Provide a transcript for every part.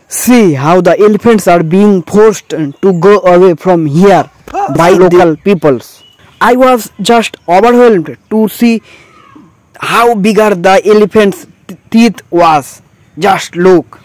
See how the elephants are being forced to go away from here by local peoples. I was just overwhelmed to see how bigger the elephant's teeth was. Just look.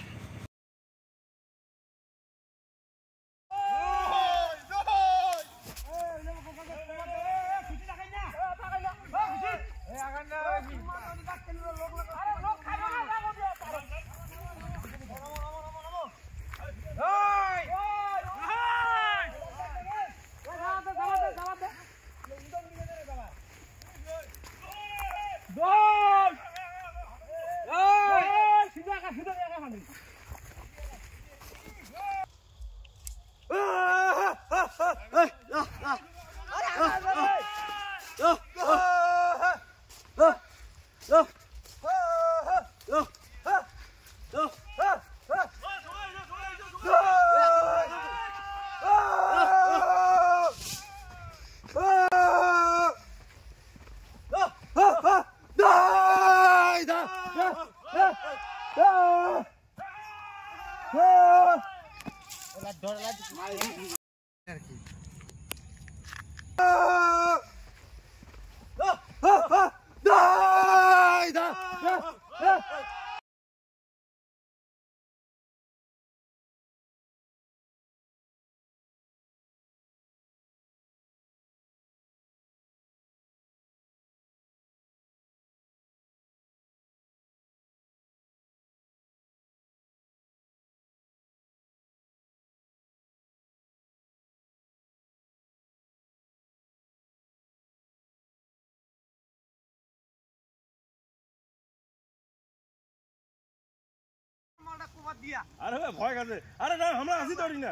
अरे भय गर्दै अरे हमरा हसी तोडी न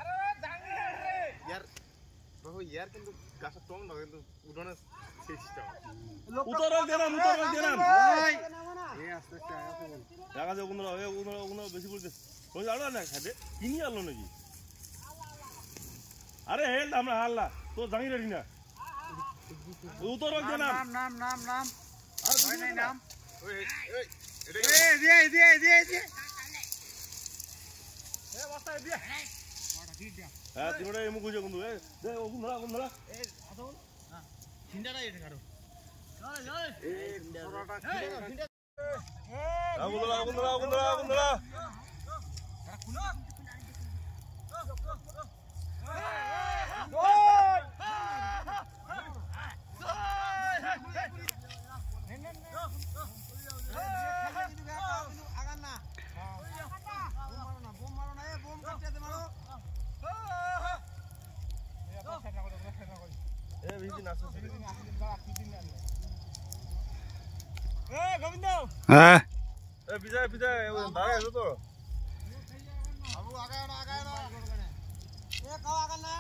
अरे जांगे रे यार बाबु यार किन्तु गाछ टङ न किन्तु उडन सिस्टम उतर देना ए आस्ते आस्ते आया तो জায়গা যে উনরা বেশি বলতে ওই জানো না খাদে কিনি আলো নাকি আরে হেল আমরা হাল্লা তো জাঙ্গি রেডি না উতর দেনা নাম আর ভাই নাই নাম ওই দে ए बस्ता दिया मोटा दिट दिया ए तिमडे एमु गुजे गुंदु ए दे ओ गुंदरा ए आदो हां छिंडारा एटे काडो ए मोटा छिंडा ए गुंदरा कुना हाँ ए विजय भागा है तो अब आगे ना ए कब आगे ना